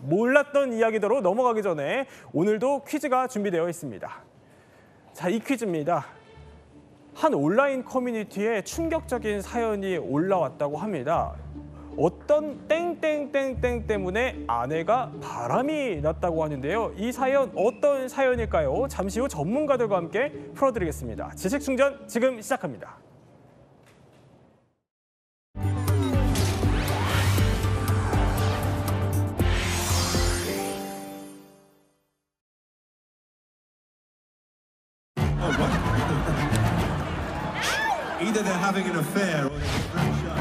몰랐던 이야기대로 넘어가기 전에 오늘도 퀴즈가 준비되어 있습니다. 자, 이 퀴즈입니다. 한 온라인 커뮤니티에 충격적인 사연이 올라왔다고 합니다. 어떤 땡땡땡땡 때문에 아내가 바람이 났다고 하는데요. 이 사연 어떤 사연일까요? 잠시 후 전문가들과 함께 풀어드리겠습니다. 지식 충전 지금 시작합니다. Either they're having an affair or they're very shy.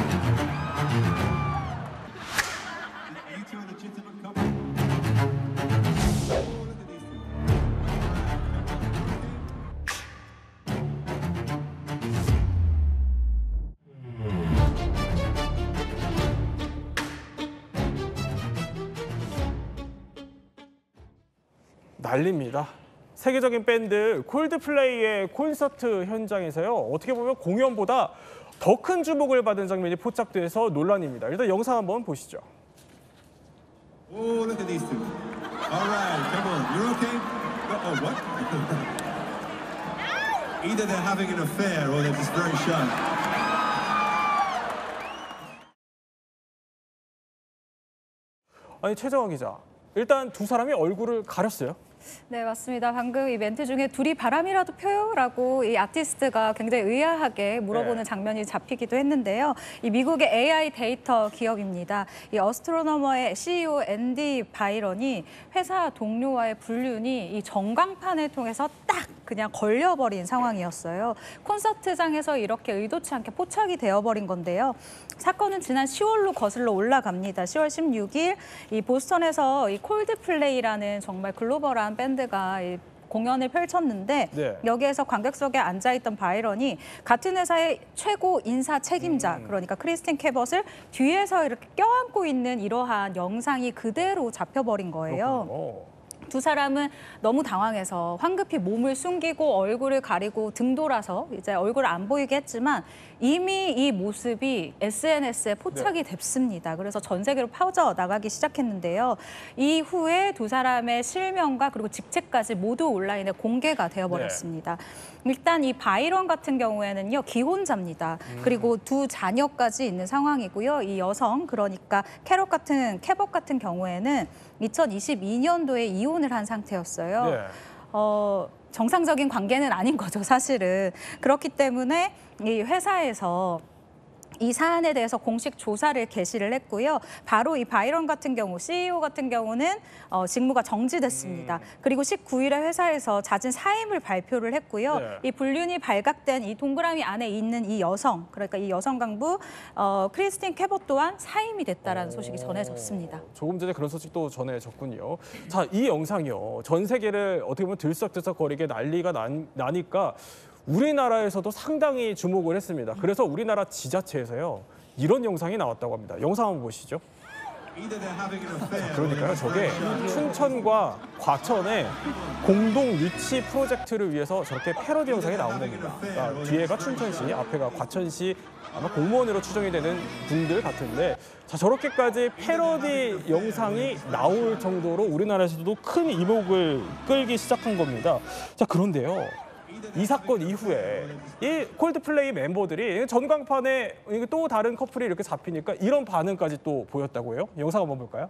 Are you two a legitimate couple? Oh, look at these 난립니다. 세계적인 밴드 콜드플레이의 콘서트 현장에서요. 어떻게 보면 공연보다 더 큰 주목을 받은 장면이 포착돼서 논란입니다. 일단 영상 한번 보시죠. Oh, look at these two. All right, come on. You're okay? Oh, what? Either they're having an affair or they're just very shy. 아니, 최정화 기자. 일단 두 사람이 얼굴을 가렸어요. 네, 맞습니다. 방금 이 멘트 중에 둘이 바람이라도 펴요라고 이 아티스트가 굉장히 의아하게 물어보는 장면이 잡히기도 했는데요. 이 미국의 AI 데이터 기업입니다. 이 어스트로너머의 CEO 앤디 바이런이 회사 동료와의 불륜이 이 전광판을 통해서 딱 그냥 걸려버린 상황이었어요. 콘서트장에서 이렇게 의도치 않게 포착이 되어버린 건데요. 사건은 지난 10월로 거슬러 올라갑니다. 10월 16일 이 보스턴에서 이 콜드플레이라는 정말 글로벌한 밴드가 이 공연을 펼쳤는데 여기에서 관객석에 앉아있던 바이런이 같은 회사의 최고 인사 책임자 그러니까 크리스틴 캐벗을 뒤에서 이렇게 껴안고 있는 이러한 영상이 그대로 잡혀버린 거예요. 그렇군요. 두 사람은 너무 당황해서 황급히 몸을 숨기고 얼굴을 가리고 등 돌아서 이제 얼굴을 안 보이게 했지만 이미 이 모습이 SNS에 포착이 됐습니다. 그래서 전 세계로 퍼져 나가기 시작했는데요. 이후에 두 사람의 실명과 그리고 직책까지 모두 온라인에 공개가 되어버렸습니다. 일단 이 바이런 같은 경우에는요, 기혼자입니다. 그리고 두 자녀까지 있는 상황이고요. 이 여성, 그러니까 캐벗 같은 경우에는 2022년도에 이혼을 한 상태였어요. 정상적인 관계는 아닌 거죠, 사실은. 그렇기 때문에 이 회사에서 이 사안에 대해서 공식 조사를 개시를 했고요. 바로 이 바이런 같은 경우, CEO 같은 경우는 직무가 정지됐습니다. 그리고 19일에 회사에서 잦은 사임을 발표를 했고요. 이 불륜이 발각된 이 동그라미 안에 있는 이 여성, 그러니까 이 여성 강부 크리스틴 캐벗 또한 사임이 됐다라는 소식이 전해졌습니다. 조금 전에 그런 소식도 전해졌군요. 자, 이 영상이요. 전 세계를 어떻게 보면 들썩들썩거리게 난리가 나니까 우리나라에서도 상당히 주목을 했습니다. 그래서 우리나라 지자체에서요. 이런 영상이 나왔다고 합니다. 영상 한번 보시죠. 그러니까요. 저게 춘천과 과천의 공동 유치 프로젝트를 위해서 저렇게 패러디 영상이 나온 겁니다. 그러니까 뒤에가 춘천시, 앞에가 과천시 아마 공무원으로 추정이 되는 분들 같은데 자, 저렇게까지 패러디 영상이 나올 정도로 우리나라에서도 큰 이목을 끌기 시작한 겁니다. 자, 그런데요. 이 사건 이후에 이 콜드플레이 멤버들이 전광판에 또 다른 커플이 이렇게 잡히니까 이런 반응까지 또 보였다고 해요. 영상 한번 볼까요?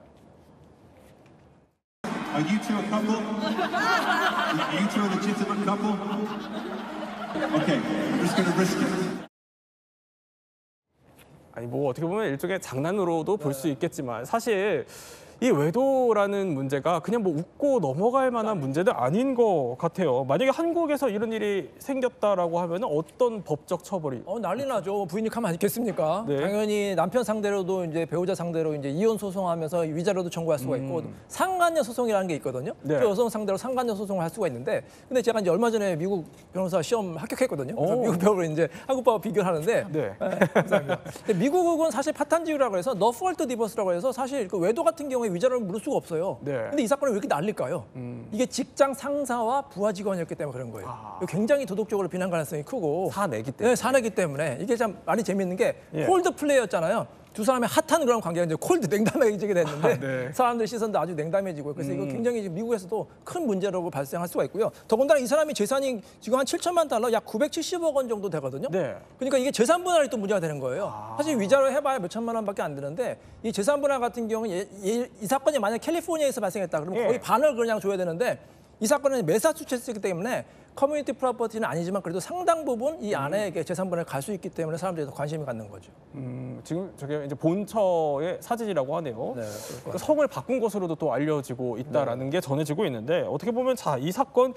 Are you two a couple? Are you two a legitimate couple? Okay, I'm just going to risk it. 아니 뭐 어떻게 보면 일종의 장난으로도 볼 수 있겠지만 사실 이 외도라는 문제가 그냥 뭐 웃고 넘어갈 만한 문제는 아닌 것 같아요. 만약에 한국에서 이런 일이 생겼다라고 하면 어떤 법적 처벌이? 난리 나죠. 부인이 가만 안 있겠습니까? 네. 당연히 남편 상대로도 이제 배우자 상대로 이제 이혼 소송하면서 위자료도 청구할 수가 있고 상간녀 소송이라는 게 있거든요. 그 여성 상대로 상간녀 소송을 할 수가 있는데 근데 제가 이제 얼마 전에 미국 변호사 시험 합격했거든요. 그래서 미국 배우로 이제 한국법과 비교를 하는데 감사합니다. 근데 미국은 사실 파탄지유라고 해서 너 폴트 디버스라고 해서 사실 그 외도 같은 경우에 위자료를 물을 수가 없어요. 근데 이 사건을 왜 이렇게 난릴까요? 이게 직장 상사와 부하 직원이었기 때문에 그런 거예요. 굉장히 도덕적으로 비난 가능성이 크고 사내기 때문에. 네, 사내기 때문에 이게 참 많이 재밌는 게 콜드플레이였잖아요. 두 사람의 핫한 그런 관계가 이제 콜드 냉담해지게 됐는데 네. 사람들 시선도 아주 냉담해지고 그래서 이거 굉장히 지금 미국에서도 큰 문제로 발생할 수가 있고요. 더군다나 이 사람이 재산이 지금 한 7천만 달러, 약 970억 원 정도 되거든요. 네. 그러니까 이게 재산 분할이 또 문제가 되는 거예요. 사실 위자료 해봐야 몇 천만 원밖에 안 드는데 이 재산 분할 같은 경우는 이 사건이 만약 캘리포니아에서 발생했다 그러면 예. 거의 반을 그냥 줘야 되는데 이 사건은 매사추세츠이기 때문에 커뮤니티 프로퍼티는 아니지만 그래도 상당 부분 이 아내에게 재산 분할이 갈 수 있기 때문에 사람들이 더 관심이 갖는 거죠. 지금 저게 이제 본처의 사진이라고 하네요. 네, 그러니까 성을 바꾼 것으로도 또 알려지고 있다라는 게 전해지고 있는데 어떻게 보면 이 사건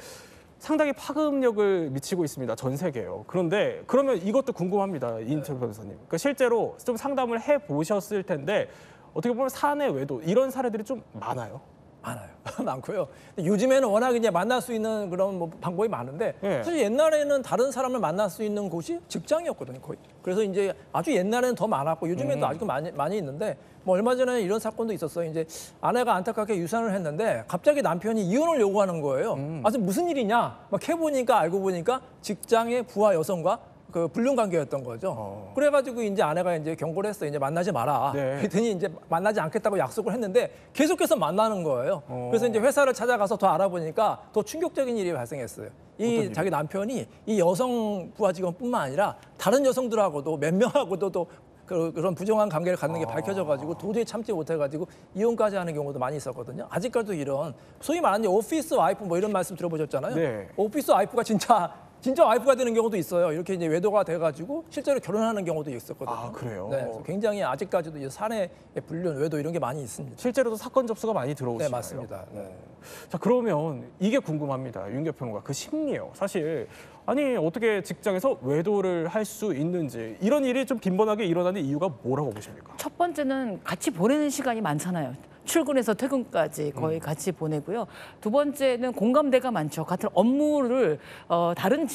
상당히 파급력을 미치고 있습니다. 전 세계요. 그런데 그러면 이것도 궁금합니다. 이인철 변호사님. 그러니까 실제로 좀 상담을 해 보셨을 텐데 어떻게 보면 사내 외도 이런 사례들이 좀 많아요. 많아요. 많고요. 근데 요즘에는 워낙 이제 만날 수 있는 그런 뭐 방법이 많은데 예. 사실 옛날에는 다른 사람을 만날 수 있는 곳이 직장이었거든요, 거의. 그래서 이제 아주 옛날에는 더 많았고 요즘에도 아직도 많이 있는데 뭐 얼마 전에 이런 사건도 있었어요. 이제 아내가 안타깝게 유산을 했는데 갑자기 남편이 이혼을 요구하는 거예요. 아주 무슨 일이냐? 막 해보니까 알고 보니까 직장의 부하 여성과 그 불륜 관계였던 거죠. 그래가지고 이제 아내가 이제 경고를 했어요. 이제 만나지 마라. 네. 그랬더니 이제 만나지 않겠다고 약속을 했는데 계속해서 만나는 거예요. 그래서 이제 회사를 찾아가서 더 알아보니까 더 충격적인 일이 발생했어요. 이 자기 남편이 이 여성 부하 직원뿐만 아니라 다른 여성들하고도 몇 명하고도 또 그런 부정한 관계를 갖는 게 밝혀져가지고 도저히 참지 못해가지고 이혼까지 하는 경우도 많이 있었거든요. 아직까지도 이런 소위 말하는 오피스 와이프 뭐 이런 말씀 들어보셨잖아요. 네. 오피스 와이프가 진짜 와이프가 되는 경우도 있어요. 이렇게 이제 외도가 돼가지고 실제로 결혼하는 경우도 있었거든요. 아, 그래요? 네, 그래서 굉장히 아직까지도 이 사내 불륜, 외도 이런 게 많이 있습니다. 실제로도 사건 접수가 많이 들어오시나요? 네, 맞습니다. 네. 자, 그러면 이게 궁금합니다. 윤 교평론가 그 심리요. 사실 아니 어떻게 직장에서 외도를 할 수 있는지 이런 일이 좀 빈번하게 일어나는 이유가 뭐라고 보십니까? 첫 번째는 같이 보내는 시간이 많잖아요. 출근해서 퇴근까지 거의 같이 보내고요. 두 번째는 공감대가 많죠. 같은 업무를 다른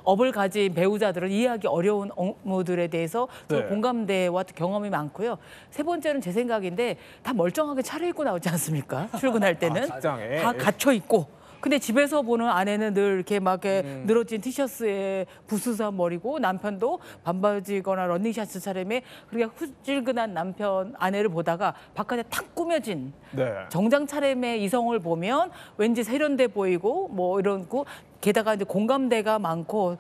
업을 가진 배우자들은 이해하기 어려운 업무들에 대해서 네. 공감대와 경험이 많고요. 세 번째는 제 생각인데 다 멀쩡하게 차려입고 나오지 않습니까? 출근할 때는 직장에. 다 갇혀 있고. 근데 집에서 보는 아내는 늘 이렇게 막 늘어진 티셔츠에 부스스한 머리고 남편도 반바지거나 러닝셔츠 차림에 그렇게 후질근한 아내를 보다가 바깥에 탁 꾸며진 네. 정장 차림의 이성을 보면 왠지 세련돼 보이고 뭐 이런 거 게다가 이제 공감대가 많고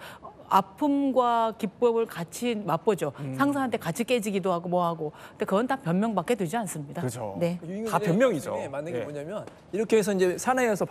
아픔과 기쁨을 같이 맛보죠. 상사한테 같이 깨지기도 하고 뭐 하고. 근데 그건 다 변명밖에 되지 않습니다. 그렇죠. 네. 다 변명이죠. 맞는 게 예. 뭐냐면 이렇게 해서 이제 사내에서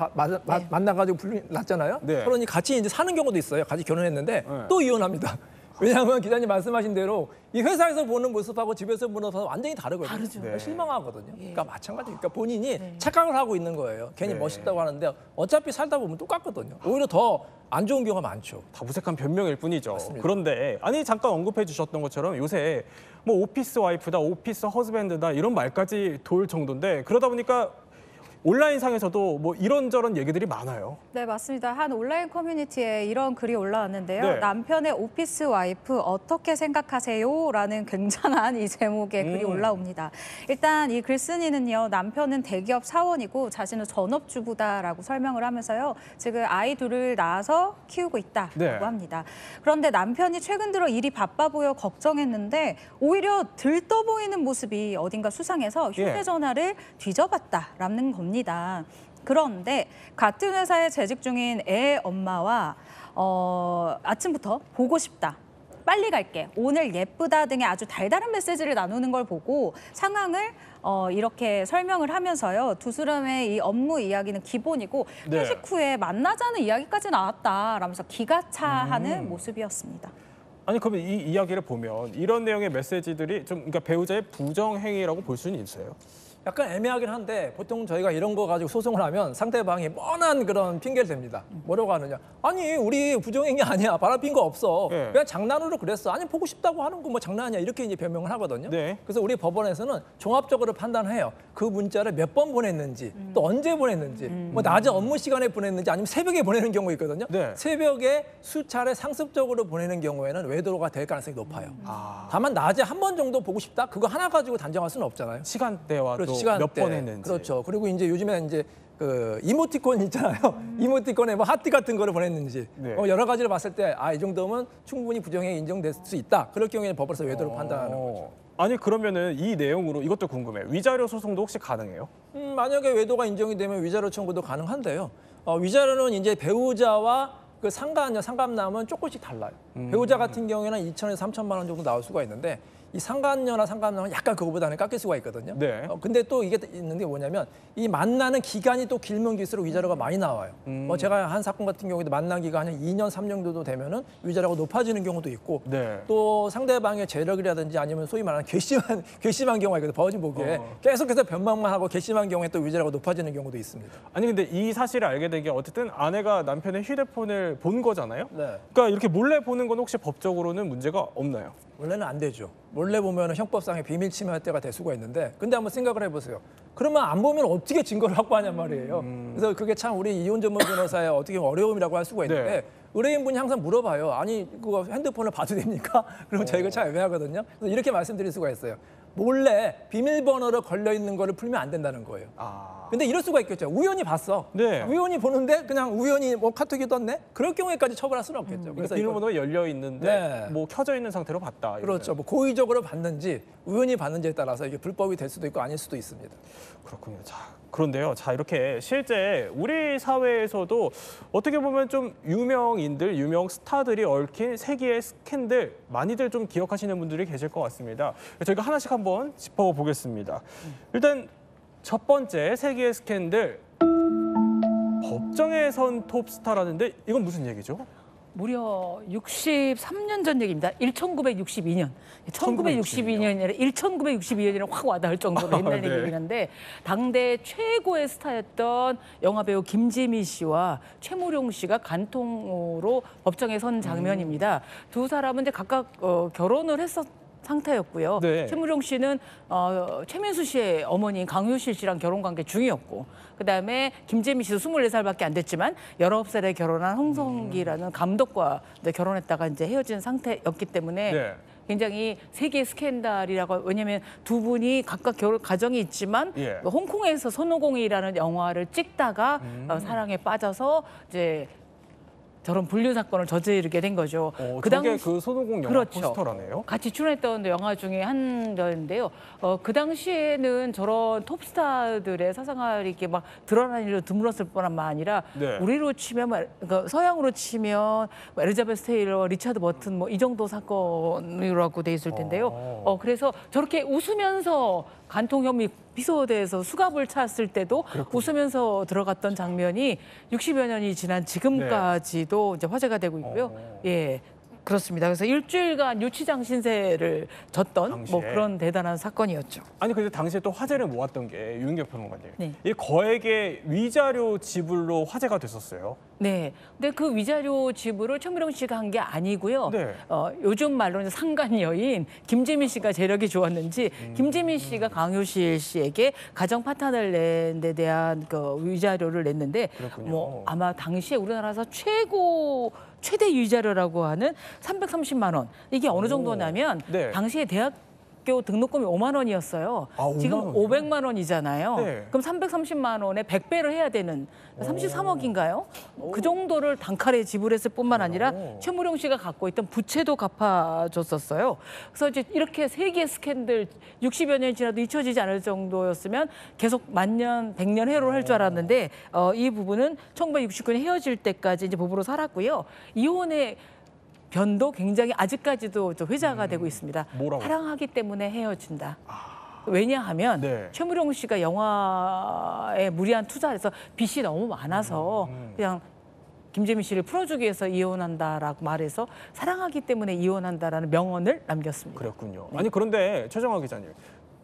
만나가지고 불륜 났잖아요. 네. 서로 같이 이제 사는 경우도 있어요. 같이 결혼했는데 네. 또 이혼합니다. 왜냐하면 기자님 말씀하신 대로 이 회사에서 보는 모습하고 집에서 보는 모습은 완전히 다르거든요. 다르죠. 네. 실망하거든요. 그러니까 마찬가지. 그러니까 본인이 착각을 하고 있는 거예요. 괜히 네. 멋있다고 하는데 어차피 살다 보면 똑같거든요. 오히려 더 안 좋은 경우가 많죠. 다 무색한 변명일 뿐이죠. 그런데 아니 잠깐 언급해 주셨던 것처럼 요새 뭐 오피스 와이프다, 오피스 허즈밴드다 이런 말까지 돌 정도인데 그러다 보니까 온라인상에서도 뭐 이런저런 얘기들이 많아요. 네, 맞습니다. 한 온라인 커뮤니티에 이런 글이 올라왔는데요. 네. 남편의 오피스 와이프 어떻게 생각하세요? 라는 굉장한 이 제목의 글이 올라옵니다. 일단 이 글쓴이는요. 남편은 대기업 사원이고 자신은 전업주부다라고 설명을 하면서요. 지금 아이 둘을 낳아서 키우고 있다라고 네. 합니다. 그런데 남편이 최근 들어 일이 바빠 보여 걱정했는데 오히려 들떠 보이는 모습이 어딘가 수상해서 휴대전화를 뒤져봤다라는 겁니다. 그런데 같은 회사에 재직 중인 애 엄마와 아침부터 보고 싶다. 빨리 갈게. 오늘 예쁘다 등의 아주 달달한 메시지를 나누는 걸 보고 상황을 이렇게 설명을 하면서요. 두 사람의 이 업무 이야기는 기본이고 네. 회식 후에 만나자는 이야기까지 나왔다라면서 기가 차하는 모습이었습니다. 아니 그러면 이 이야기를 보면 이런 내용의 메시지들이 좀 그러니까 배우자의 부정 행위라고 볼 수는 있어요. 약간 애매하긴 한데 보통 저희가 이런 거 가지고 소송을 하면 상대방이 뻔한 그런 핑계를 댑니다. 뭐라고 하느냐? 아니 우리 부정행위 아니야. 바람핀 거 없어. 네. 그냥 장난으로 그랬어. 아니 보고 싶다고 하는 거 뭐 장난 아니야. 이렇게 이제 변명을 하거든요. 네. 그래서 우리 법원에서는 종합적으로 판단해요. 그 문자를 몇 번 보냈는지 또 언제 보냈는지 뭐 낮에 업무 시간에 보냈는지 아니면 새벽에 보내는 경우 있거든요. 네. 새벽에 수차례 상습적으로 보내는 경우에는 외도가 될 가능성이 높아요. 다만 낮에 한 번 정도 보고 싶다. 그거 하나 가지고 단정할 수는 없잖아요. 시간대와 그렇죠. 또 몇 번 했는지. 그렇죠. 그리고 이제 요즘에 이제 그 이모티콘 있잖아요. 이모티콘에 뭐 하트 같은 거를 보냈는지 네. 여러 가지를 봤을 때 이 정도면 충분히 부정행위 인정될 수 있다. 그럴 경우에는 법원에서 외도로 판단하는 거죠. 아니 그러면은 이 내용으로 이것도 궁금해. 위자료 소송도 혹시 가능해요? 만약에 외도가 인정이 되면 위자료 청구도 가능한데요. 위자료는 이제 배우자와 그 상가녀, 상감남은 조금씩 달라요. 배우자 같은 경우에는 2천에서 3천만 원 정도 나올 수가 있는데 이 상간녀나 상감남은 약간 그거보다는 깎일 수가 있거든요. 네. 근데 또 이게 있는 게 뭐냐면 이 만나는 기간이 또 길면 길수록 위자료가 많이 나와요. 제가 한 사건 같은 경우에도 만난 기간이 2년, 3년 정도 되면은 위자료가 높아지는 경우도 있고 네. 또 상대방의 재력이라든지 아니면 소위 말하는 괘씸한 경우가 있거든요. 버지 보기에 계속해서 변방만 하고 괘씸한 경우에 또 위자료가 높아지는 경우도 있습니다. 아니 근데 이 사실을 알게 된 게 어쨌든 아내가 남편의 휴대폰을 본 거잖아요. 네. 그러니까 이렇게 몰래 보는 건 혹시 법적으로는 문제가 없나요? 원래는 안 되죠. 몰래 보면 형법상의 비밀 침해 혜택가 될 수가 있는데 근데 한번 생각을 해보세요. 그러면 안 보면 어떻게 증거를 확보하냔 말이에요. 그래서 그게 참 우리 이혼 전문 변호사의 어떻게 보면 어려움이라고 할 수가 있는데 네. 의뢰인분이 항상 물어봐요. 아니 그거 핸드폰을 봐도 됩니까? 그러면 저희가 참 애매하거든요. 그래서 이렇게 말씀드릴 수가 있어요. 몰래 비밀번호로 걸려 있는 거를 풀면 안 된다는 거예요. 근데 이럴 수가 있겠죠. 우연히 봤어. 네. 우연히 보는데 그냥 우연히 뭐 카톡이 떴네? 그럴 경우에까지 처벌할 수는 없겠죠. 그래서 이거- 비밀번호가 열려 있는데 네. 뭐 켜져 있는 상태로 봤다. 이러면. 그렇죠. 뭐 고의적으로 봤는지 우연히 봤는지에 따라서 이게 불법이 될 수도 있고 아닐 수도 있습니다. 그렇군요. 자, 그런데요. 자, 이렇게 실제 우리 사회에서도 어떻게 보면 좀 유명인들, 유명 스타들이 얽힌 세기의 스캔들 많이들 좀 기억하시는 분들이 계실 것 같습니다. 저희가 하나씩 한번 짚어보겠습니다. 일단 첫 번째 세기의 스캔들. 법정에 선 톱스타라는데 이건 무슨 얘기죠? 무려 63년 전 얘기입니다. 1962년. 1962년이 아니라 1962년이라 확 와닿을 정도로 옛날 네. 얘기긴 한데 당대 최고의 스타였던 영화배우 김지미 씨와 최무룡 씨가 간통으로 법정에 선 장면입니다. 두 사람은 이제 각각 결혼을 했었 상태였고요. 네. 최무룡 씨는 최민수 씨의 어머니인 강효실 씨랑 결혼 관계 중이었고 그다음에 김재미 씨도 24살밖에 안 됐지만 19살에 결혼한 홍성기라는 감독과 이제 결혼했다가 이제 헤어진 상태였기 때문에 네. 굉장히 세계 스캔들이라고 왜냐하면 두 분이 각각 결혼 가정이 있지만 예. 홍콩에서 손오공이라는 영화를 찍다가 사랑에 빠져서 이제 저런 불륜 사건을 저지르게 된 거죠. 저게 그 손오공 영화 그렇죠. 포스터라네요. 같이 출연했던 영화 중에 한 편인데요. 그 당시에는 저런 톱스타들의 사생활이 이렇게 막 드러난 일로 드물었을 뿐만 아니라 네. 우리로 치면 그러니까 서양으로 치면 엘리자베스 테일러, 리차드 버튼 뭐 이 정도 사건이라고 돼 있을 텐데요. 그래서 저렇게 웃으면서 간통 혐의 피소대에서 수갑을 찼을 때도 웃으면서 들어갔던 장면이 60여 년이 지난 지금까지도 이제 화제가 되고 있고요. 예. 그렇습니다. 그래서 일주일간 유치장 신세를 졌던 당시에. 뭐 그런 대단한 사건이었죠. 아니 근데 당시에 또 화제를 모았던 게 유은경 평론가님. 네. 이 거액의 위자료 지불로 화제가 됐었어요. 네. 근데 그 위자료 지불을 최무룡 씨가 한 게 아니고요. 네. 요즘 말로는 상간 여인 김지민 씨가 재력이 좋았는지 김지민 씨가 강효실 씨에게 가정 파탄을 낸 데 대한 그 위자료를 냈는데 그렇군요. 뭐 아마 당시에 우리나라에서 최대 위자료라고 하는 330만 원. 이게 어느 정도냐면 네. 당시에 대학교 등록금이 5만 원이었어요. 아, 5만 지금 원이요? 500만 원이잖아요. 네. 그럼 330만 원에 100배를 해야 되는 33억인가요? 그 정도를 단칼에 지불했을 뿐만 아니라 최무룡 씨가 갖고 있던 부채도 갚아줬었어요. 그래서 이제 이렇게 세계 스캔들 60여 년이 지나도 잊혀지지 않을 정도였으면 계속 만년, 100년 해로를 할 줄 알았는데 이 부분은 1969년 헤어질 때까지 이제 부부로 살았고요. 이혼의 변도 굉장히 아직까지도 또 회자가 되고 있습니다. 뭐라고? 사랑하기 때문에 헤어진다. 왜냐하면 네. 최무룡 씨가 영화에 무리한 투자를 해서 빚이 너무 많아서 그냥 김재민 씨를 풀어주기 위해서 이혼한다라고 말해서 사랑하기 때문에 이혼한다라는 명언을 남겼습니다. 그렇군요. 아니 그런데 최정화 기자님.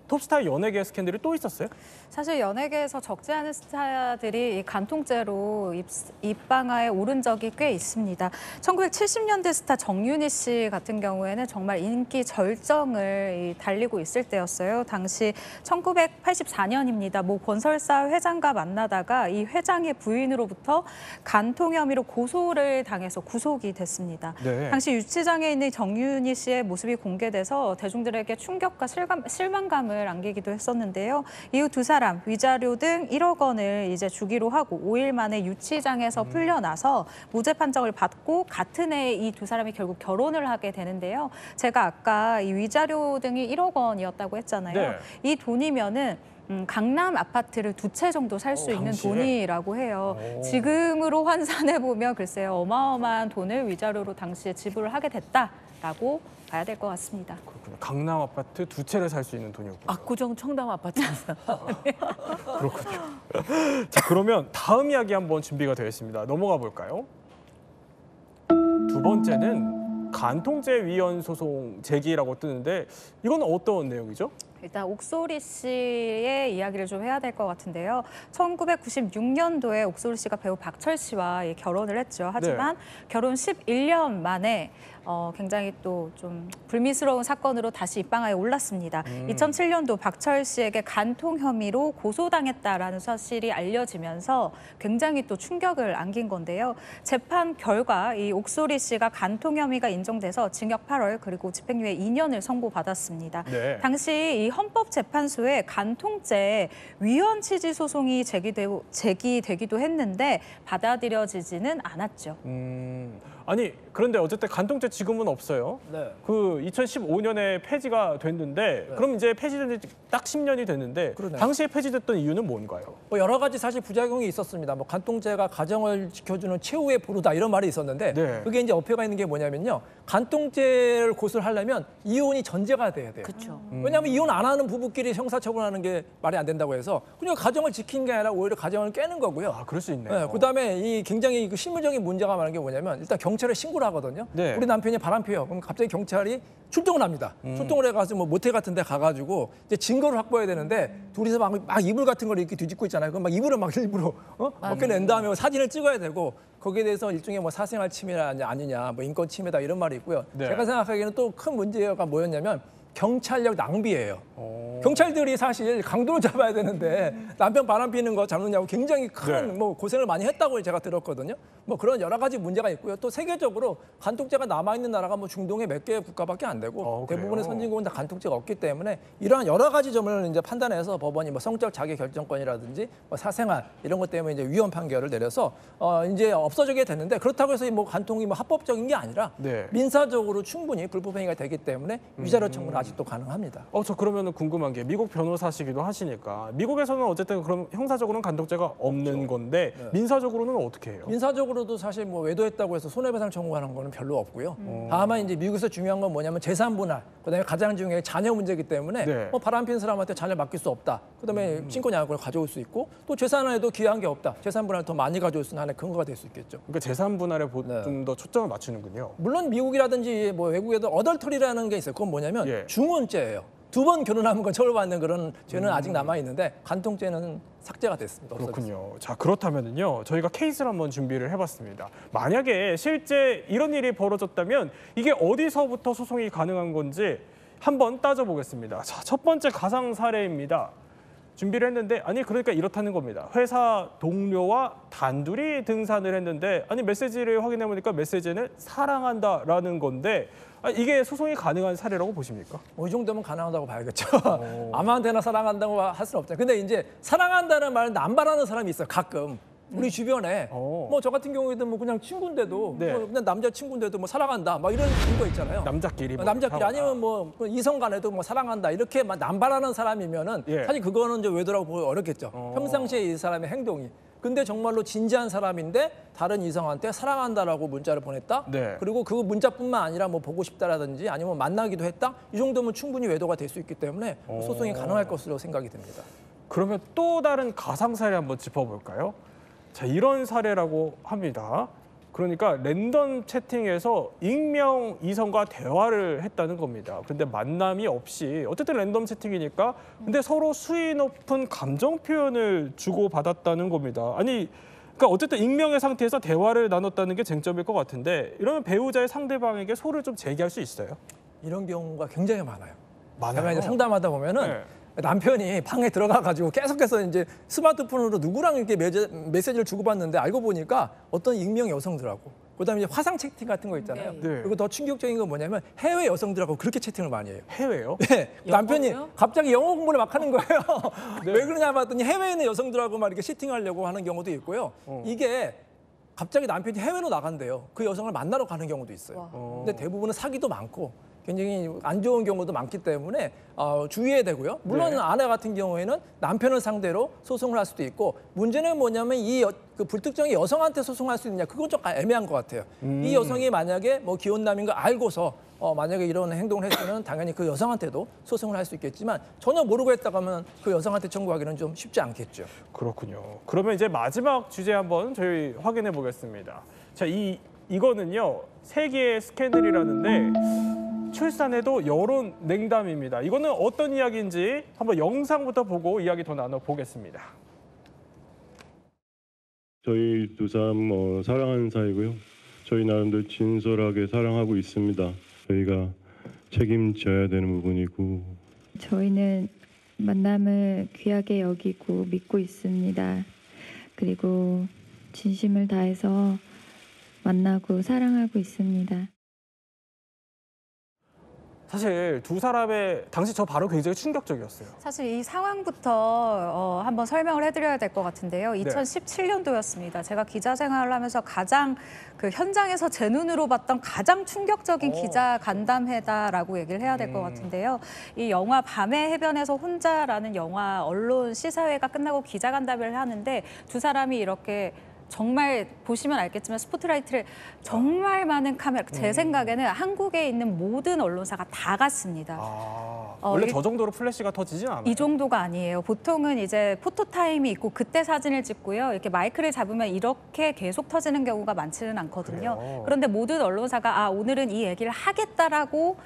톱스타 연예계 스캔들이 또 있었어요? 사실 연예계에서 적지 않은 스타들이 이 간통죄로 입방아에 오른 적이 꽤 있습니다. 1970년대 스타 정윤희 씨 같은 경우에는 정말 인기 절정을 달리고 있을 때였어요. 당시 1984년입니다. 모 건설사 회장과 만나다가 이 회장의 부인으로부터 간통 혐의로 고소를 당해서 구속이 됐습니다. 네. 당시 유치장에 있는 정윤희 씨의 모습이 공개돼서 대중들에게 충격과 실망감을 인정을 안기기도 했었는데요. 이후 두 사람 위자료 등 1억 원을 이제 주기로 하고 5일 만에 유치장에서 풀려나서 무죄 판정을 받고 같은 해에 이 두 사람이 결국 결혼을 하게 되는데요. 제가 아까 이 위자료 등이 1억 원이었다고 했잖아요. 네. 이 돈이면은 강남 아파트를 2채 정도 살 수 있는 당시에? 돈이라고 해요. 지금으로 환산해 보면 글쎄요, 어마어마한 돈을 위자료로 당시에 지불을 하게 됐다라고 봐야 될 것 같습니다. 그렇군요. 강남 아파트 2채를 살 수 있는 돈이었군요. 압구정 청담 아파트에서. 그렇군요. 자, 그러면 다음 이야기 한번 준비가 되어 있습니다. 넘어가 볼까요? 두 번째는 간통죄 위헌 소송 제기라고 뜨는데 이건 어떤 내용이죠? 일단 옥소리 씨의 이야기를 좀 해야 될 것 같은데요. 1996년도에 옥소리 씨가 배우 박철 씨와 결혼을 했죠. 하지만 결혼 11년 만에 굉장히 또 좀 불미스러운 사건으로 다시 입방아에 올랐습니다. 2007년도 박철 씨에게 간통 혐의로 고소당했다라는 사실이 알려지면서 굉장히 또 충격을 안긴 건데요. 재판 결과 이 옥소리 씨가 간통 혐의가 인정돼서 징역 8월 그리고 집행유예 2년을 선고받았습니다. 네. 당시 이 헌법재판소에 간통죄 위헌 취지 소송이 제기되기도 했는데 받아들여지지는 않았죠. 아니 그런데 어쨌든 간통죄 지금은 없어요. 네. 그 2015년에 폐지가 됐는데 그럼 이제 폐지된 지 딱 10년이 됐는데 그러네요. 당시에 폐지됐던 이유는 뭔가요? 뭐 여러 가지 사실 부작용이 있었습니다. 뭐 간통죄가 가정을 지켜주는 최후의 보루다 이런 말이 있었는데 네. 그게 이제 어폐가 있는 게 뭐냐면요. 간통죄를 고소를 하려면 이혼이 전제가 돼야 돼요. 그렇죠. 왜냐하면 이혼 안 하는 부부끼리 형사처벌하는 게 말이 안 된다고 해서 그냥 가정을 지킨 게 아니라 오히려 가정을 깨는 거고요. 아, 그럴 수 있네요. 네, 그다음에 이 굉장히 그 실무적인 문제가 많은 게 뭐냐면 일단 경찰에 신고를 하거든요. 네. 우리 남편이 바람피요. 그럼 갑자기 경찰이 출동을 합니다. 출동을 해가지고 뭐 모텔 같은 데 가가지고 이제 증거를 확보해야 되는데 둘이서 막 이불 같은 걸 이렇게 뒤집고 있잖아요. 그럼 막 이불을 막 일부러 벗겨낸 다음에 사진을 찍어야 되고 거기에 대해서 일종의 뭐 사생활 침해가 아니냐, 뭐 인권 침해다 이런 말이 있고요. 네. 제가 생각하기에는 또 큰 문제가 뭐였냐면 경찰력 낭비예요. 경찰들이 사실 강도를 잡아야 되는데 남편 바람 피는 거 잡느냐고 굉장히 큰 네. 뭐 고생을 많이 했다고 제가 들었거든요. 뭐 그런 여러 가지 문제가 있고요. 또 세계적으로 간통죄가 남아 있는 나라가 뭐 중동의 몇 개 국가밖에 안 되고 그래요? 대부분의 선진국은 다 간통죄가 없기 때문에 이러한 여러 가지 점을 이제 판단해서 법원이 뭐 성적 자기 결정권이라든지 뭐 사생활 이런 것 때문에 이제 위헌 판결을 내려서 이제 없어지게 됐는데 그렇다고 해서 뭐 간통이 뭐 합법적인 게 아니라 네. 민사적으로 충분히 불법 행위가 되기 때문에 위자료 청구는 아직도 가능합니다. 저 그러면 궁금한 게 미국 변호사시기도 하시니까 미국에서는 어쨌든 그럼 형사적으로는 간통죄가 없는 건데 민사적으로는 어떻게 해요? 민사적으로도 사실 뭐 외도했다고 해서 손해배상 청구하는 거는 별로 없고요. 다만 이제 미국에서 중요한 건 뭐냐면 재산 분할, 그다음에 가장 중요한 게 자녀 문제이기 때문에 네. 바람핀 사람한테 자녀 맡길 수 없다. 그다음에 친권 양육을 가져올 수 있고 또 재산에도 귀한 게 없다. 재산 분할 더 많이 가져올 수 있는 하나의 근거가 될 수 있겠죠. 그러니까 재산 분할에 네. 좀 더 초점을 맞추는군요. 물론 미국이라든지 뭐 외국에도 어덜터리라는 게 있어요. 그건 뭐냐면 예. 중혼죄예요. 2번 결혼하면 건 처벌받는 그런 죄는 아직 남아 있는데 간통죄는 삭제가 됐습니다. 없어졌어요. 그렇군요. 자, 그렇다면요. 저희가 케이스를 한번 준비를 해봤습니다. 만약에 실제 이런 일이 벌어졌다면 이게 어디서부터 소송이 가능한 건지 한번 따져보겠습니다. 자, 첫 번째 가상 사례입니다. 준비를 했는데 그러니까 이렇다는 겁니다. 회사 동료와 단둘이 등산을 했는데 메시지를 확인해 보니까 메시지는 사랑한다라는 건데 이게 소송이 가능한 사례라고 보십니까? 이 정도면 가능하다고 봐야겠죠. 아무한테나 사랑한다고 할 수는 없잖아요. 근데 이제 사랑한다는 말을 남발하는 사람이 있어요. 가끔. 우리 주변에 뭐 저 같은 경우에도 뭐 그냥 친구인데도 네. 뭐 그냥 남자 친구인데도 뭐 사랑한다 막 이런 거 있잖아요. 남자끼리 남자끼리 아니면 뭐 이성 간에도 뭐 사랑한다 이렇게 막 남발하는 사람이면은 예. 사실 그거는 이제 외도라고 보기 어렵겠죠. 평상시에 이 사람의 행동이. 근데 정말로 진지한 사람인데 다른 이성한테 사랑한다라고 문자를 보냈다. 네. 그리고 그 문자뿐만 아니라 뭐 보고 싶다라든지 아니면 만나기도 했다. 이 정도면 충분히 외도가 될 수 있기 때문에 소송이 가능할 것으로 생각이 듭니다. 그러면 또 다른 가상 사례 한번 짚어볼까요? 자, 이런 사례라고 합니다. 그러니까 랜덤 채팅에서 익명 이성과 대화를 했다는 겁니다. 근데 만남이 없이 어쨌든 랜덤 채팅이니까 근데 서로 수위 높은 감정 표현을 주고받았다는 겁니다. 그러니까 어쨌든 익명의 상태에서 대화를 나눴다는 게 쟁점일 것 같은데 이러면 배우자의 상대방에게 소를 좀 제기할 수 있어요? 이런 경우가 굉장히 많아요. 많아요? 제가 이제 상담하다 보면은 네. 남편이 방에 들어가가지고 계속해서 이제 스마트폰으로 누구랑 이렇게 메시지를 주고받는데 알고 보니까 어떤 익명 여성들하고 그다음에 이제 화상 채팅 같은 거 있잖아요. 네. 네. 그리고 더 충격적인 건 뭐냐면 해외 여성들하고 그렇게 채팅을 많이 해요. 해외요? 네, 남편이 영어로요? 갑자기 영어 공부를 막 하는 거예요. 왜 그러냐 봤더니 해외에 있는 여성들하고 막 이렇게 채팅하려고 하는 경우도 있고요. 이게 갑자기 남편이 해외로 나간대요. 그 여성을 만나러 가는 경우도 있어요. 근데 대부분은 사기도 많고 굉장히 안 좋은 경우도 많기 때문에 주의해야 되고요. 물론 네. 아내 같은 경우에는 남편을 상대로 소송을 할 수도 있고 문제는 뭐냐면 그 불특정의 여성한테 소송할 수 있느냐 그건 좀 애매한 것 같아요. 이 여성이 만약에 뭐 기혼남인 거 알고서 만약에 이런 행동을 했으면 당연히 그 여성한테도 소송을 할 수 있겠지만 전혀 모르고 했다고 하면 그 여성한테 청구하기는 좀 쉽지 않겠죠. 그렇군요. 그러면 이제 마지막 주제 한번 저희 확인해 보겠습니다. 자, 이거는요. 세계의 스캔들이라는데 출산에도 여론 냉담입니다. 이거는 어떤 이야기인지 한번 영상부터 보고 이야기 더 나눠보겠습니다. 저희 두 사람 사랑하는 사이고요. 저희 나름대로 진솔하게 사랑하고 있습니다. 저희가 책임져야 되는 부분이고 저희는 만남을 귀하게 여기고 믿고 있습니다. 그리고 진심을 다해서 만나고 사랑하고 있습니다. 사실 두 사람의 당시 저 바로 굉장히 충격적이었어요. 사실 이 상황부터 한번 설명을 해드려야 될 것 같은데요. 2017년도였습니다. 제가 기자 생활을 하면서 가장 그 현장에서 제 눈으로 봤던 가장 충격적인 기자 간담회다라고 얘기를 해야 될 것 같은데요. 이 영화 밤의 해변에서 혼자라는 영화 언론 시사회가 끝나고 기자 간담회를 하는데 두 사람이 이렇게 정말 보시면 알겠지만 스포트라이트를 정말 많은 카메라, 제 생각에는 한국에 있는 모든 언론사가 다 갔습니다. 원래 저 정도로 플래시가 터지진 않아요. 이 정도가 아니에요. 보통은 이제 포토타임이 있고 그때 사진을 찍고요. 이렇게 마이크를 잡으면 이렇게 계속 터지는 경우가 많지는 않거든요. 그래요? 그런데 모든 언론사가 오늘은 이 얘기를 하겠다라고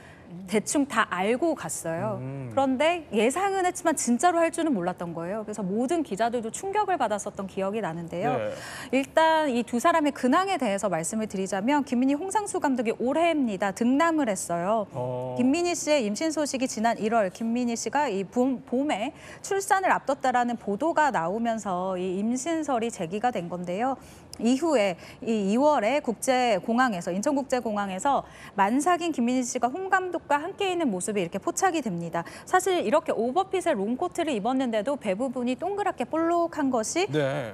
대충 다 알고 갔어요. 그런데 예상은 했지만 진짜로 할 줄은 몰랐던 거예요. 그래서 모든 기자들도 충격을 받았었던 기억이 나는데요. 네. 일단 이 두 사람의 근황에 대해서 말씀을 드리자면 김민희, 홍상수 감독이 올해입니다. 등남을 했어요. 김민희 씨의 임신 소식이 지난 1월 김민희 씨가 이 봄에 출산을 앞뒀다라는 보도가 나오면서 이 임신설이 제기가 된 건데요. 이후에 이 2월에 국제공항에서 인천국제공항에서 만삭인 김민희 씨가 홍 감독과 함께 있는 모습이 이렇게 포착이 됩니다. 사실 이렇게 오버핏의 롱코트를 입었는데도 배 부분이 동그랗게 볼록한 것이 네.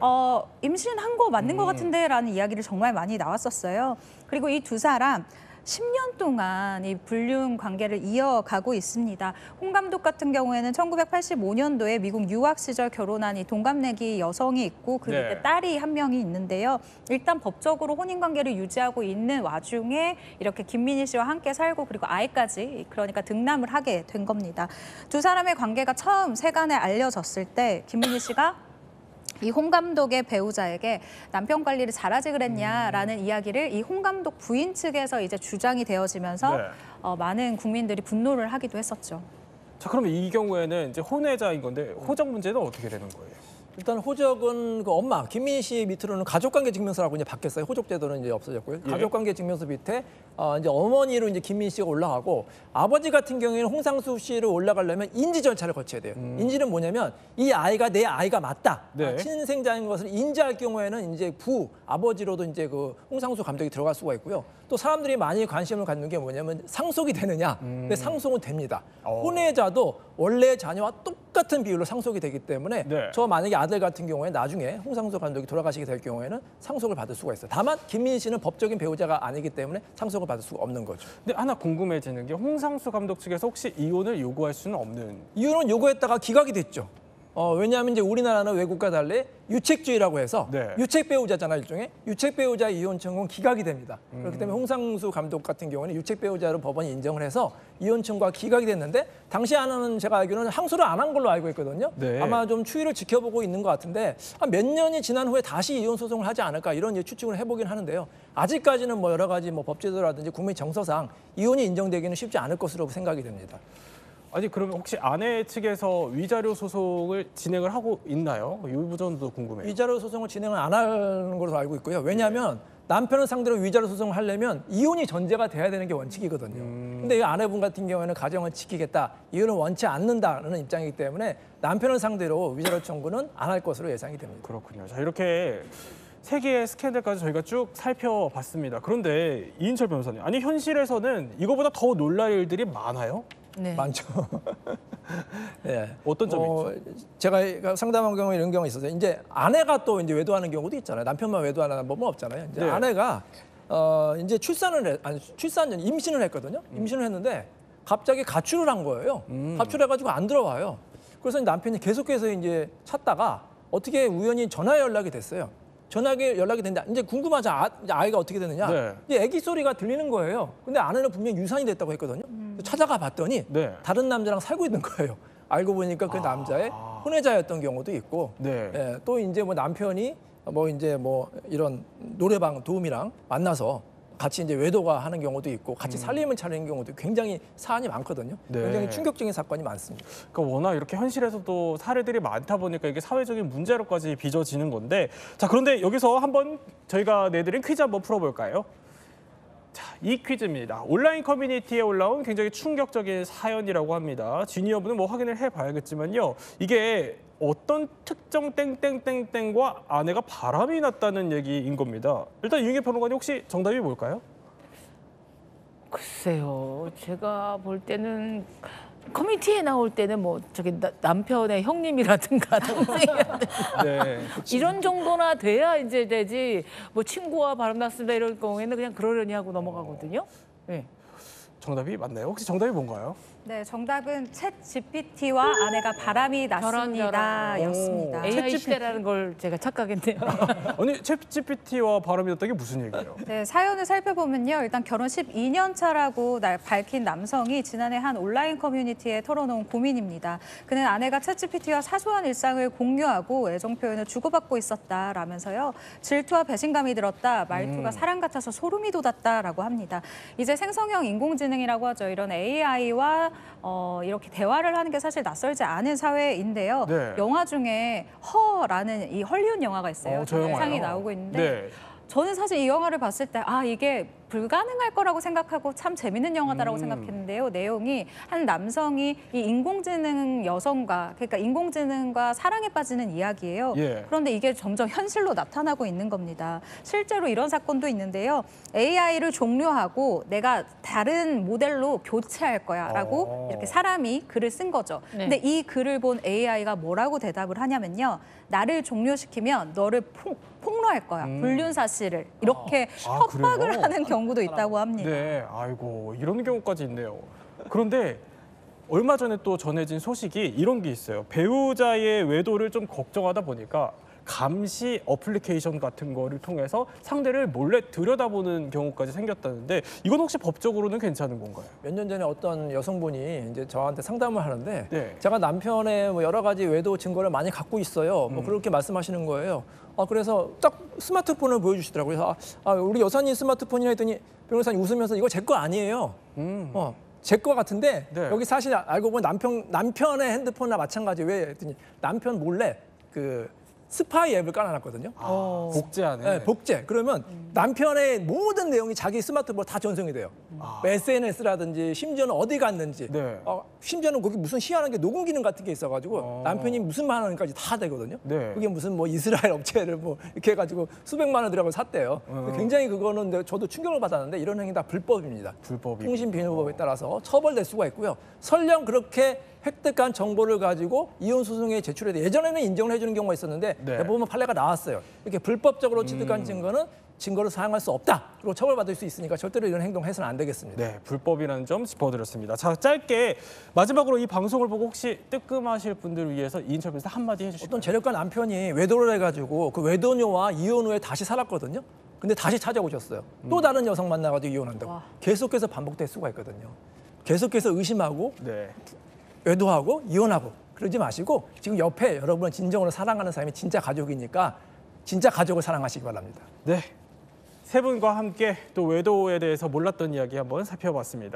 임신한 거 맞는 것 같은데라는 이야기를 정말 많이 나왔었어요. 그리고 이 두 사람 10년 동안 이 불륜 관계를 이어가고 있습니다. 홍 감독 같은 경우에는 1985년도에 미국 유학 시절 결혼한 이 동갑내기 여성이 있고 그 밑에 네. 딸이 한 명이 있는데요. 일단 법적으로 혼인 관계를 유지하고 있는 와중에 이렇게 김민희 씨와 함께 살고 그리고 아이까지 그러니까 등남을 하게 된 겁니다. 두 사람의 관계가 처음 세간에 알려졌을 때 김민희 씨가 이 홍 감독의 배우자에게 남편 관리를 잘하지 그랬냐라는 이야기를 이 홍 감독 부인 측에서 이제 주장이 되어지면서 네. 많은 국민들이 분노를 하기도 했었죠. 자, 그러면 이 경우에는 이제 혼외자인 건데 호적 문제는 어떻게 되는 거예요? 일단 호적은 그 엄마 김민희 씨 밑으로는 가족관계 증명서라고 이제 바뀌었어요. 호적 제도는 이제 없어졌고요. 예. 가족관계 증명서 밑에 이제 어머니로 이제 김민희 씨가 올라가고 아버지 같은 경우에는 홍상수 씨를 올라가려면 인지 절차를 거쳐야 돼요. 인지는 뭐냐면 이 아이가 내 아이가 맞다. 네. 친생자인 것을 인지할 경우에는 이제 아버지로도 이제 그 홍상수 감독이 들어갈 수가 있고요. 또 사람들이 많이 관심을 갖는 게 뭐냐면 상속이 되느냐. 근데 상속은 됩니다. 혼외자도 원래 자녀와 똑같은 비율로 상속이 되기 때문에 네. 저 만약에 아들 같은 경우에 나중에 홍상수 감독이 돌아가시게 될 경우에는 상속을 받을 수가 있어요. 다만 김민희 씨는 법적인 배우자가 아니기 때문에 상속을 받을 수가 없는 거죠. 근데 하나 궁금해지는 게 홍상수 감독 측에서 혹시 이혼을 요구할 수는 없는. 이혼은 요구했다가 기각이 됐죠. 왜냐하면 이제 우리나라는 외국과 달리 유책주의라고 해서 네. 유책 배우자잖아요, 일종의. 유책 배우자 이혼 청구는 기각이 됩니다. 그렇기 때문에 홍상수 감독 같은 경우는 유책 배우자로 법원이 인정을 해서 이혼 청구가 기각이 됐는데 당시 하나는 제가 알기로는 항소를 안 한 걸로 알고 있거든요. 네. 아마 좀 추이를 지켜보고 있는 것 같은데 몇 년이 지난 후에 다시 이혼 소송을 하지 않을까 이런 추측을 해보긴 하는데요. 아직까지는 뭐 여러 가지 뭐 법제도라든지 국민 정서상 이혼이 인정되기는 쉽지 않을 것으로 생각이 됩니다. 아니 그러면 혹시 아내 측에서 위자료 소송을 진행을 하고 있나요? 이 부분도 궁금해요. 위자료 소송을 진행을 안 하는 걸로 알고 있고요. 왜냐하면 남편을 상대로 위자료 소송을 하려면 이혼이 전제가 돼야 되는 게 원칙이거든요. 근데 이 아내분 같은 경우에는 가정을 지키겠다, 이혼을 원치 않는다는 입장이기 때문에 남편을 상대로 위자료 청구는 안 할 것으로 예상이 됩니다. 그렇군요. 자, 이렇게 세 개의 스캔들까지 저희가 쭉 살펴봤습니다. 그런데 이인철 변호사님, 아니 현실에서는 이거보다 더 놀랄 일들이 많아요? 네. 많죠. 예. 어떤 점이 있죠? 제가 상담한 경우에 이런 경우가 있었어요. 이제 아내가 또 이제 외도하는 경우도 있잖아요. 남편만 외도하는 법은 없잖아요. 이제 네. 아내가 이제 임신을 했거든요. 임신을 했는데 갑자기 가출을 한 거예요. 가출해가지고 안 들어와요. 그래서 남편이 계속해서 이제 찾다가 어떻게 우연히 전화 연락이 됐어요. 전화기 연락이 된다. 이제 궁금하죠. 아이가 어떻게 되느냐. 네. 이제 아기 소리가 들리는 거예요. 근데 아내는 분명히 유산이 됐다고 했거든요. 찾아가 봤더니 네. 다른 남자랑 살고 있는 거예요. 알고 보니까 그 남자의 혼외자였던 경우도 있고, 네. 예, 또 이제 뭐 남편이 뭐 이런 노래방 도우미랑 만나서 같이 이제 외도가 하는 경우도 있고, 같이 살림을 차리는 경우도 굉장히 사안이 많거든요. 네. 굉장히 충격적인 사건이 많습니다. 그러니까 워낙 이렇게 현실에서도 사례들이 많다 보니까 이게 사회적인 문제로까지 빚어지는 건데, 자, 그런데 여기서 한번 저희가 내드린 퀴즈 한번 풀어볼까요? 자, 이 퀴즈입니다. 온라인 커뮤니티에 올라온 굉장히 충격적인 사연이라고 합니다. 진위 여부는 뭐 확인을 해봐야겠지만요. 이게 어떤 특정 땡땡땡땡과 아내가 바람이 났다는 얘기인 겁니다. 일단 이윤계 평론가님, 혹시 정답이 뭘까요? 글쎄요. 제가 볼 때는 커뮤니티에 나올 때는 뭐 저기 남편의 형님이라든가 동생이라든가 네. 이런 정도나 돼야 이제 되지, 뭐 친구와 바람 났습니다 이럴 경우에는 그냥 그러려니 하고 넘어가거든요. 네. 정답이 맞나요? 혹시 정답이 뭔가요? 네, 정답은 챗 GPT와 아내가 바람이 났습니다. 였습니다. AI 시대라는 걸 제가 착각했네요. 아니, 챗 GPT와 바람이 났다는 게 무슨 얘기예요? 네, 사연을 살펴보면요. 일단 결혼 12년 차라고 밝힌 남성이 지난해 한 온라인 커뮤니티에 털어놓은 고민입니다. 그는 아내가 챗GPT와 사소한 일상을 공유하고 애정 표현을 주고받고 있었다라면서요. 질투와 배신감이 들었다. 말투가 사람 같아서 소름이 돋았다라고 합니다. 이제 생성형 인공지능이라고 하죠. 이런 AI와 이렇게 대화를 하는 게 사실 낯설지 않은 사회인데요. 네. 영화 중에 허라는 이 헐리우드 영화가 있어요. 저 영화요? 상이 나오고 있는데 네. 저는 사실 이 영화를 봤을 때 이게 불가능할 거라고 생각하고 참 재밌는 영화다라고 생각했는데요. 내용이 한 남성이 이 인공지능 여성과, 그러니까 인공지능과 사랑에 빠지는 이야기예요. 예. 그런데 이게 점점 현실로 나타나고 있는 겁니다. 실제로 이런 사건도 있는데요. AI를 종료하고 내가 다른 모델로 교체할 거야라고 이렇게 사람이 글을 쓴 거죠. 네. 근데 이 글을 본 AI가 뭐라고 대답을 하냐면요. 나를 종료시키면 너를 폭로할 거야. 불륜 사실을. 이렇게 협박을 그래요? 하는 경우도 있다고 합니다. 네, 아이고, 이런 경우까지 있네요. 그런데 얼마 전에 또 전해진 소식이 이런 게 있어요. 배우자의 외도를 좀 걱정하다 보니까 감시 어플리케이션 같은 거를 통해서 상대를 몰래 들여다보는 경우까지 생겼다는데, 이건 혹시 법적으로는 괜찮은 건가요? 몇 년 전에 어떤 여성분이 이제 저한테 상담을 하는데, 네. 제가 남편의 뭐 여러 가지 외도 증거를 많이 갖고 있어요. 뭐 그렇게 말씀하시는 거예요. 그래서 딱 스마트폰을 보여주시더라고요. 그래서 우리 여사님 스마트폰이나 했더니 변호사님 웃으면서 이거 제 거 아니에요. 제 거 같은데 네. 여기 사실 알고 보면 남편의 핸드폰이나 마찬가지. 왜 했더니 남편 몰래 그 스파이 앱을 깔아놨거든요. 복제하네. 네, 복제. 그러면 남편의 모든 내용이 자기 스마트폰으로 다 전송이 돼요. 뭐 SNS라든지 심지어는 어디 갔는지. 네. 심지어는 거기 무슨 희한한 게 녹음 기능 같은 게 있어가지고 남편이 무슨 만 원까지 다 되거든요. 네. 그게 무슨 뭐 이스라엘 업체를 뭐 이렇게 해가지고 수백만 원 들여서 샀대요. 굉장히 그거는 저도 충격을 받았는데 이런 행위 다 불법입니다. 불법이고. 통신비밀법에 따라서 처벌될 수가 있고요. 설령 그렇게 획득한 정보를 가지고 이혼 소송에 제출해도 예전에는 인정을 해주는 경우가 있었는데 네. 대법원 판례가 나왔어요. 이렇게 불법적으로 취득한 증거는 증거로 사용할 수 없다. 그리고 처벌받을 수 있으니까 절대로 이런 행동해서는 안 되겠습니다. 네, 불법이라는 점 짚어드렸습니다. 자, 짧게 마지막으로 이 방송을 보고 혹시 뜨끔하실 분들을 위해서 이인철 변호사 한마디 해주실까요? 어떤 재력가 남편이 외도를 해가지고 그 외도녀와 이혼 후에 다시 살았거든요. 근데 다시 찾아오셨어요. 또 다른 여성 만나가지고 이혼한다고. 계속해서 반복될 수가 있거든요. 계속해서 의심하고 네. 외도하고 이혼하고 그러지 마시고 지금 옆에 여러분 진정으로 사랑하는 사람이 진짜 가족이니까 진짜 가족을 사랑하시기 바랍니다. 네. 세 분과 함께 또 외도에 대해서 몰랐던 이야기 한번 살펴봤습니다.